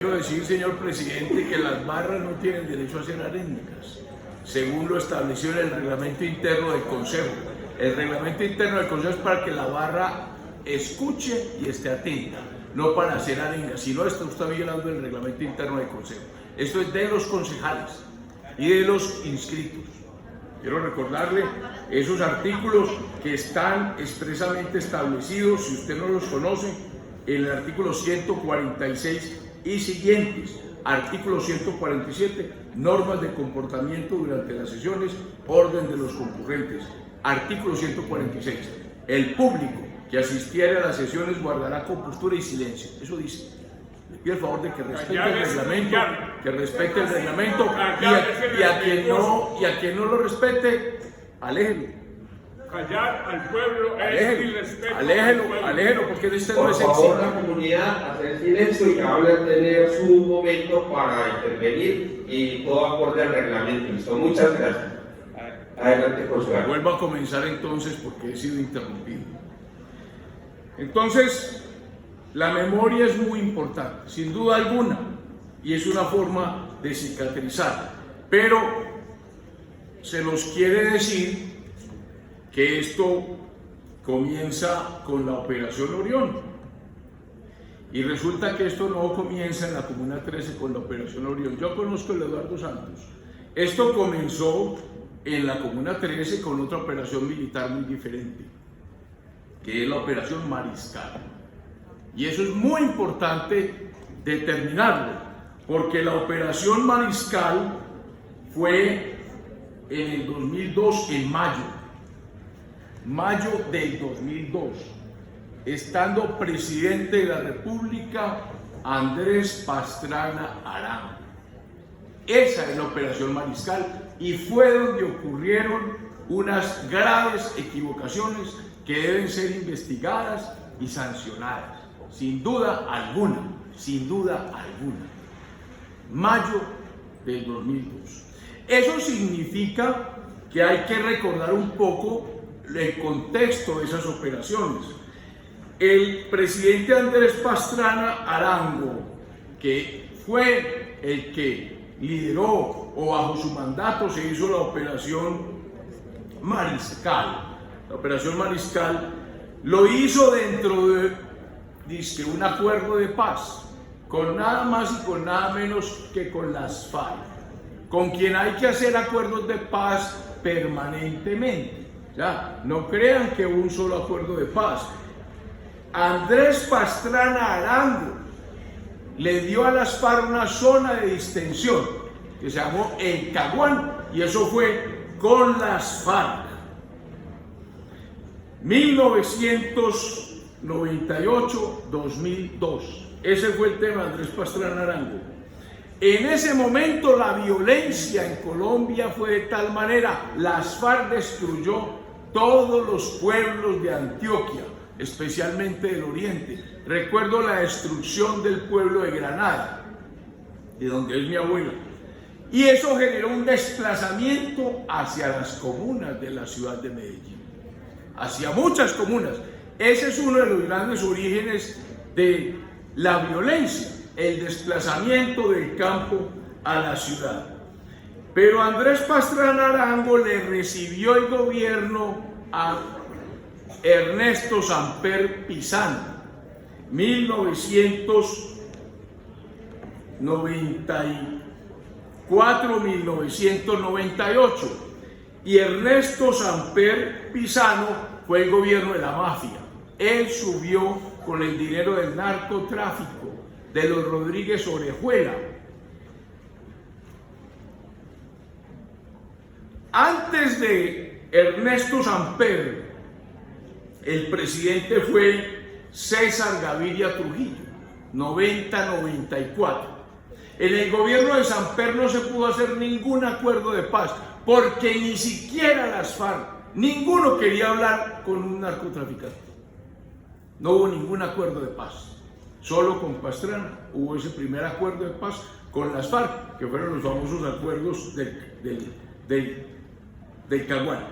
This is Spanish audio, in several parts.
Quiero decir, señor presidente, que las barras no tienen derecho a ser aréndicas, según lo establecido en el reglamento interno del Consejo. El reglamento interno del Consejo es para que la barra escuche y esté atenta, no para hacer arengas. Si no, está usted violando el reglamento interno del Consejo. Esto es de los concejales y de los inscritos. Quiero recordarle esos artículos que están expresamente establecidos, si usted no los conoce, en el artículo 146 y siguientes. Artículo 147, normas de comportamiento durante las sesiones, orden de los concurrentes. Artículo 146, el público que asistiera a las sesiones guardará compostura y silencio. Eso dice. Le pido el favor de que respete el reglamento, y a quien no lo respete, aléjelo. Callar al pueblo es irrespeto. Aléjelo, porque este no Por es favor, éxito. la comunidad, hacer silencio y habla tener su momento para intervenir y todo acorde al reglamento. Listo, muchas gracias. Adelante, consular. Vuelvo a comenzar entonces porque he sido interrumpido. Entonces, la memoria es muy importante, sin duda alguna, y es una forma de cicatrizar, pero se nos quiere decir que esto comienza con la Operación Orión, y resulta que esto no comienza en la Comuna 13 con la Operación Orión. Yo conozco el Eduardo Santos. Esto comenzó en la Comuna 13 con otra operación militar muy diferente, que es la Operación Mariscal. Y eso es muy importante determinarlo, porque la Operación Mariscal fue en el 2002, en mayo del 2002, estando presidente de la República Andrés Pastrana Arango. Esa es la Operación Mariscal, y fue donde ocurrieron unas graves equivocaciones que deben ser investigadas y sancionadas, sin duda alguna, mayo del 2002. Eso significa que hay que recordar un poco el contexto de esas operaciones. El presidente Andrés Pastrana Arango, que fue el que lideró o bajo su mandato se hizo la Operación Mariscal. La Operación Mariscal lo hizo dentro de un acuerdo de paz, con nada más y con nada menos que con las FARC, con quien hay que hacer acuerdos de paz permanentemente. Ya, no crean que hubo un solo acuerdo de paz. Andrés Pastrana Arango le dio a las FARC una zona de distensión que se llamó El Caguán, y eso fue con las FARC. 1998-2002, ese fue el tema de Andrés Pastrana Arango. En ese momento la violencia en Colombia fue de tal manera, las FARC destruyó todos los pueblos de Antioquia, especialmente del oriente. Recuerdo la destrucción del pueblo de Granada, de donde es mi abuela, y eso generó un desplazamiento hacia las comunas de la ciudad de Medellín, hacia muchas comunas. Ese es uno de los grandes orígenes de la violencia, el desplazamiento del campo a la ciudad. Pero Andrés Pastrana Arango le recibió el gobierno a Ernesto Samper Pizano, 1994-1998, y Ernesto Samper Pizano fue el gobierno de la mafia. Él subió con el dinero del narcotráfico de los Rodríguez Orejuela. Antes de Ernesto Samper, el presidente fue César Gaviria Trujillo, 90-94. En el gobierno de Samper no se pudo hacer ningún acuerdo de paz, porque ni siquiera las FARC, ninguno quería hablar con un narcotraficante. No hubo ningún acuerdo de paz. Solo con Pastrana hubo ese primer acuerdo de paz con las FARC, que fueron los famosos acuerdos del Caguán.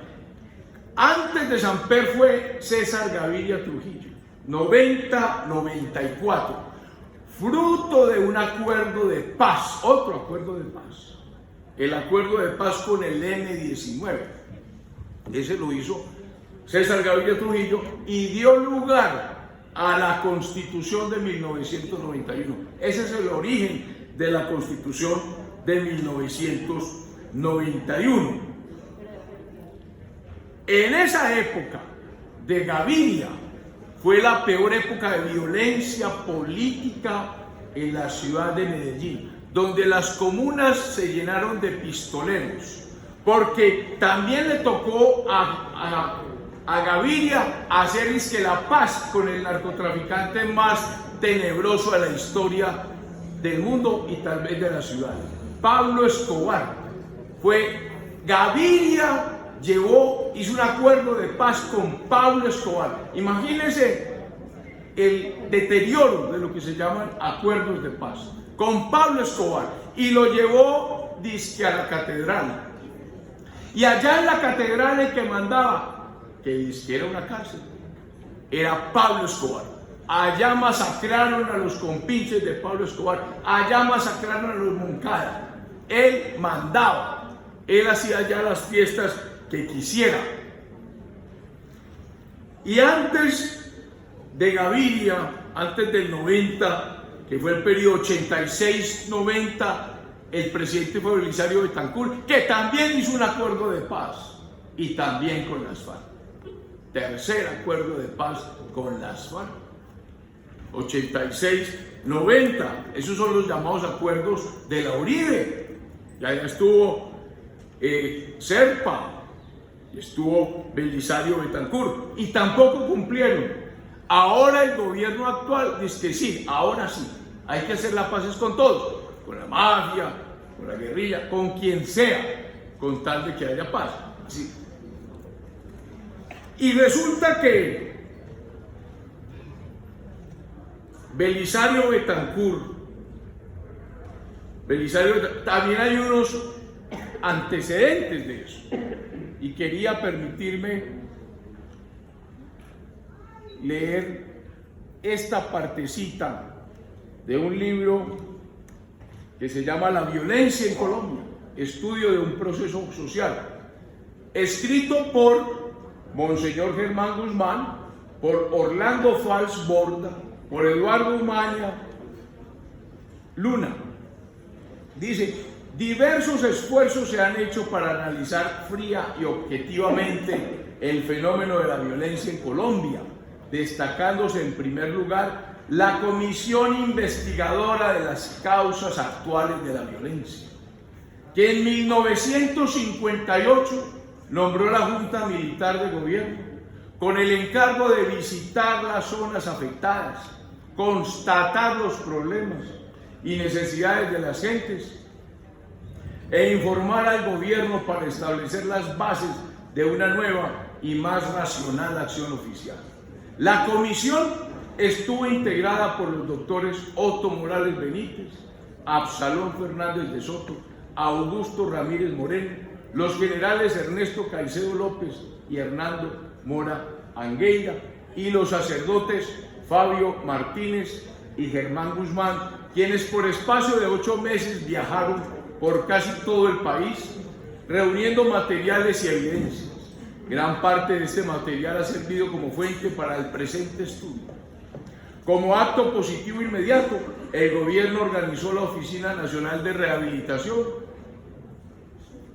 Antes de Samper fue César Gaviria Trujillo, 90-94. fruto de un acuerdo de paz, otro acuerdo de paz, el acuerdo de paz con el M-19. Ese lo hizo César Gaviria Trujillo y dio lugar a la Constitución de 1991. Ese es el origen de la Constitución de 1991. En esa época de Gaviria fue la peor época de violencia política en la ciudad de Medellín, donde las comunas se llenaron de pistoleros, porque también le tocó a Gaviria hacer la paz con el narcotraficante más tenebroso de la historia del mundo y tal vez de la ciudad, Pablo Escobar. Gaviria hizo un acuerdo de paz con Pablo Escobar. Imagínense el deterioro de lo que se llaman acuerdos de paz con Pablo Escobar, y lo llevó dizque a la catedral, y allá en la catedral el que mandaba, que dizque era una cárcel, era Pablo Escobar. Allá masacraron a los compinches de Pablo Escobar, allá masacraron a los Moncada. Él mandaba, él hacía ya las fiestas que quisiera. Y antes de Gaviria, antes del 90, que fue el periodo 86-90, el presidente fue Belisario Betancur, que también hizo un acuerdo de paz, y también con las FARC. Tercer acuerdo de paz con las FARC. 86-90, esos son los llamados acuerdos de la Uribe. Ya estuvo Serpa, estuvo Belisario Betancur, y tampoco cumplieron. Ahora el gobierno actual dice que sí, ahora sí, hay que hacer las paces con todos, con la mafia, con la guerrilla, con quien sea, con tal de que haya paz. Sí. Y resulta que Belisario Betancur, también hay unos antecedentes de eso, y quería permitirme leer esta partecita de un libro que se llama La violencia en Colombia, estudio de un proceso social, escrito por Monseñor Germán Guzmán, por Orlando Fals Borda, por Eduardo Umaña Luna. Dice: diversos esfuerzos se han hecho para analizar fría y objetivamente el fenómeno de la violencia en Colombia, destacándose en primer lugar la Comisión Investigadora de las Causas Actuales de la Violencia, que en 1958 nombró la Junta Militar de Gobierno con el encargo de visitar las zonas afectadas, constatar los problemas y necesidades de las gentes e informar al gobierno para establecer las bases de una nueva y más racional acción oficial. La comisión estuvo integrada por los doctores Otto Morales Benítez, Absalón Fernández de Soto, Augusto Ramírez Moreno, los generales Ernesto Caicedo López y Hernando Mora Angueira, y los sacerdotes Fabio Martínez y Germán Guzmán, quienes por espacio de 8 meses viajaron por casi todo el país, reuniendo materiales y evidencias. Gran parte de este material ha servido como fuente para el presente estudio. Como acto positivo inmediato, el gobierno organizó la Oficina Nacional de Rehabilitación,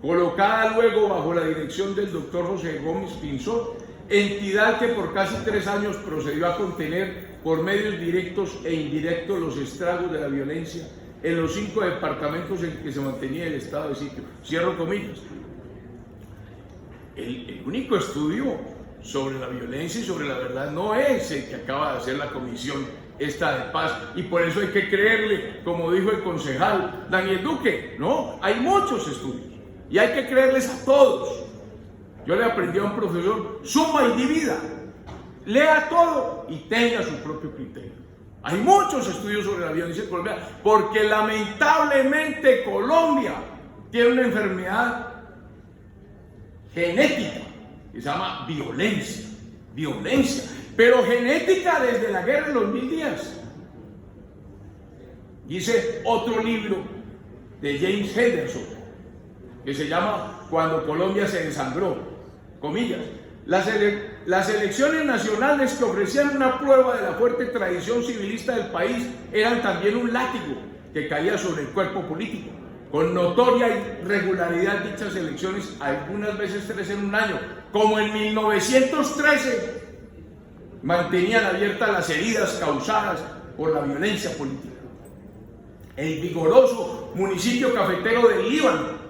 colocada luego bajo la dirección del doctor José Gómez Pinzón, entidad que por casi 3 años procedió a contener por medios directos e indirectos los estragos de la violencia en los 5 departamentos en que se mantenía el estado de sitio. Cierro comillas. El único estudio sobre la violencia y sobre la verdad no es el que acaba de hacer la comisión esta de paz, y por eso hay que creerle, como dijo el concejal Daniel Duque. No, hay muchos estudios y hay que creerles a todos. Yo le aprendí a un profesor: suma y divida, lea todo y tenga su propio criterio. Hay muchos estudios sobre la violencia en Colombia, porque lamentablemente Colombia tiene una enfermedad genética que se llama violencia, pero genética desde la guerra de los 1000 días. Hice otro libro de James Henderson que se llama Cuando Colombia se desangró, comillas. Las elecciones nacionales que ofrecían una prueba de la fuerte tradición civilista del país eran también un látigo que caía sobre el cuerpo político. Con notoria irregularidad dichas elecciones, algunas veces 3 en un año, como en 1913, mantenían abiertas las heridas causadas por la violencia política. El vigoroso municipio cafetero del Líbano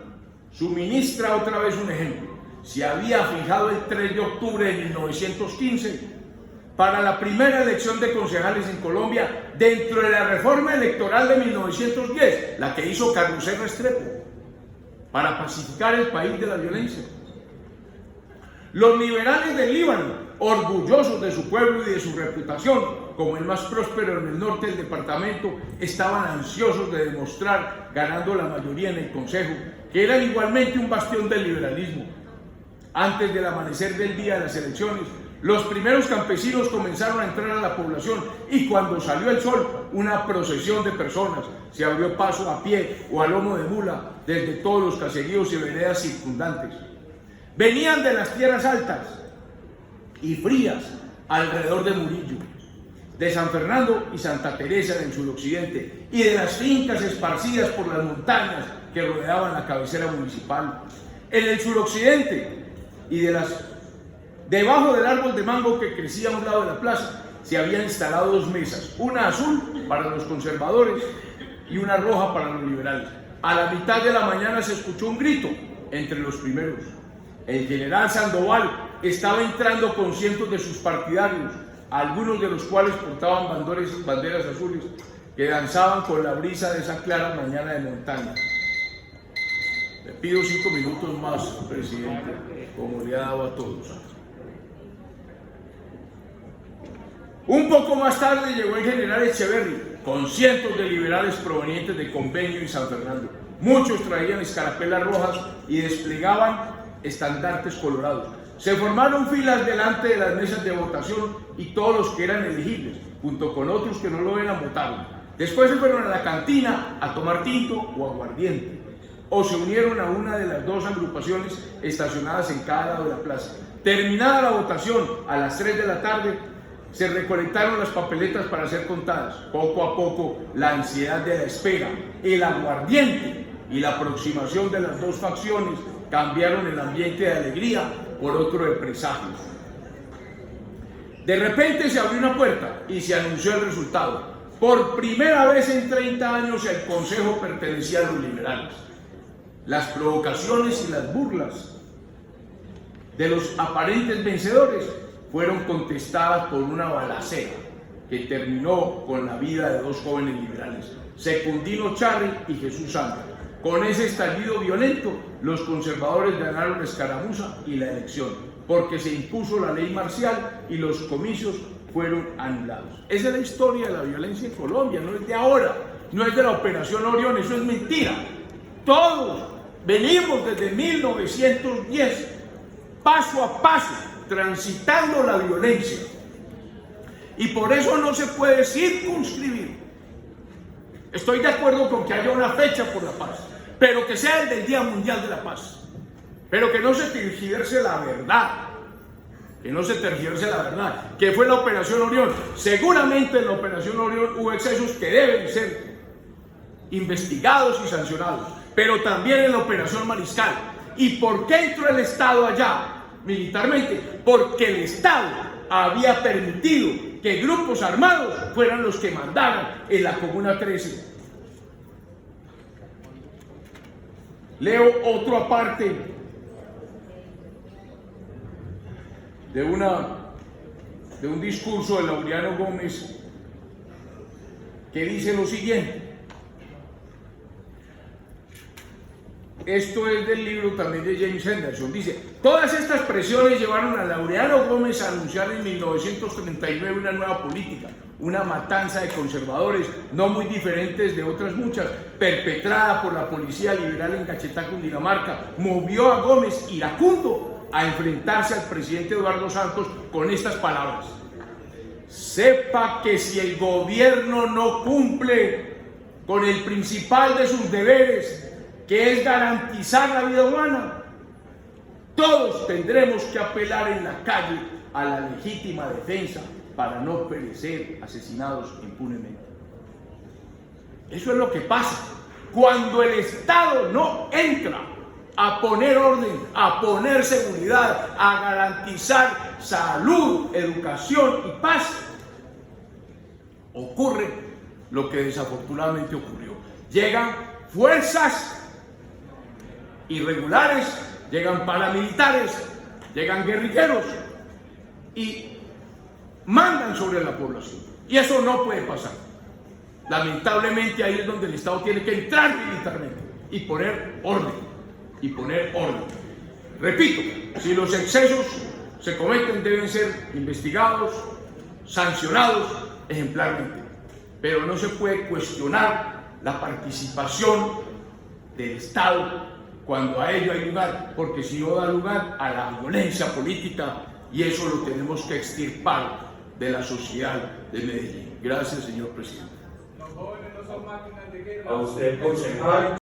suministra otra vez un ejemplo. Se había fijado el 3 de octubre de 1915 para la primera elección de concejales en Colombia dentro de la reforma electoral de 1910, la que hizo Carlos R. Restrepo, para pacificar el país de la violencia. Los liberales del Líbano, orgullosos de su pueblo y de su reputación como el más próspero en el norte del departamento, estaban ansiosos de demostrar, ganando la mayoría en el Consejo, que eran igualmente un bastión del liberalismo. Antes del amanecer del día de las elecciones, los primeros campesinos comenzaron a entrar a la población y cuando salió el sol, una procesión de personas se abrió paso a pie o a lomo de mula desde todos los caseríos y veredas circundantes. Venían de las tierras altas y frías alrededor de Murillo, de San Fernando y Santa Teresa en el suroccidente y de las fincas esparcidas por las montañas que rodeaban la cabecera municipal. En el suroccidente y debajo del árbol de mango que crecía a un lado de la plaza, se habían instalado 2 mesas, una azul para los conservadores y una roja para los liberales. A la mitad de la mañana se escuchó un grito entre los primeros. El general Sandoval estaba entrando con cientos de sus partidarios, algunos de los cuales portaban banderas azules que danzaban con la brisa de esa clara mañana de montaña. Le pido 5 minutos más, presidente, como le ha dado a todos. Un poco más tarde llegó el general Echeverri, con cientos de liberales provenientes de Convenio y San Fernando. Muchos traían escarapelas rojas y desplegaban estandartes colorados. Se formaron filas delante de las mesas de votación y todos los que eran elegibles, junto con otros que no lo eran, votaron. Después se fueron a la cantina a tomar tinto o aguardiente, o se unieron a una de las 2 agrupaciones estacionadas en cada lado de la plaza. Terminada la votación, a las 3 de la tarde, se recolectaron las papeletas para ser contadas. Poco a poco, la ansiedad de la espera, el aguardiente y la aproximación de las 2 facciones cambiaron el ambiente de alegría por otro de presagios. De repente se abrió una puerta y se anunció el resultado. Por primera vez en 30 años el Consejo pertenecía a los liberales. Las provocaciones y las burlas de los aparentes vencedores fueron contestadas por una balacera que terminó con la vida de 2 jóvenes liberales, Secundino Charri y Jesús Sandra. Con ese estallido violento, los conservadores ganaron la escaramuza y la elección, porque se impuso la ley marcial y los comicios fueron anulados. Esa es la historia de la violencia en Colombia, no es de ahora, no es de la Operación Orión, eso es mentira. Todos venimos desde 1910, paso a paso, transitando la violencia. Y por eso no se puede circunscribir. Estoy de acuerdo con que haya una fecha por la paz, pero que sea el del Día Mundial de la Paz. Pero que no se tergiverse la verdad. Que no se tergiverse la verdad. Que fue la Operación Orión. Seguramente en la Operación Orión hubo excesos que deben ser investigados y sancionados. Pero también en la Operación Mariscal. ¿Y por qué entró el Estado allá militarmente? Porque el Estado había permitido que grupos armados fueran los que mandaran en la Comuna 13. Leo otro aparte de un discurso de Laureano Gómez que dice lo siguiente. Esto es del libro también de James Henderson. Dice: todas estas presiones llevaron a Laureano Gómez a anunciar en 1939 una nueva política, una matanza de conservadores, no muy diferentes de otras muchas, perpetrada por la policía liberal en Caquetá, Cundinamarca. Movió a Gómez iracundo a enfrentarse al presidente Eduardo Santos con estas palabras: sepa que si el gobierno no cumple con el principal de sus deberes, que es garantizar la vida humana, todos tendremos que apelar en la calle a la legítima defensa para no perecer asesinados impunemente. Eso es lo que pasa cuando el Estado no entra a poner orden, a poner seguridad, a garantizar salud, educación y paz. Ocurre lo que desafortunadamente ocurrió. Llegan fuerzas irregulares, llegan paramilitares, llegan guerrilleros y mandan sobre la población. Y eso no puede pasar. Lamentablemente ahí es donde el Estado tiene que entrar militarmente y poner orden. Repito, si los excesos se cometen deben ser investigados, sancionados ejemplarmente. Pero no se puede cuestionar la participación del Estado cuando a ello hay lugar, porque si no da lugar a la violencia política, y eso lo tenemos que extirpar de la sociedad de Medellín. Gracias, señor presidente. Los jóvenes no son máquinas de guerra. A usted, concejal.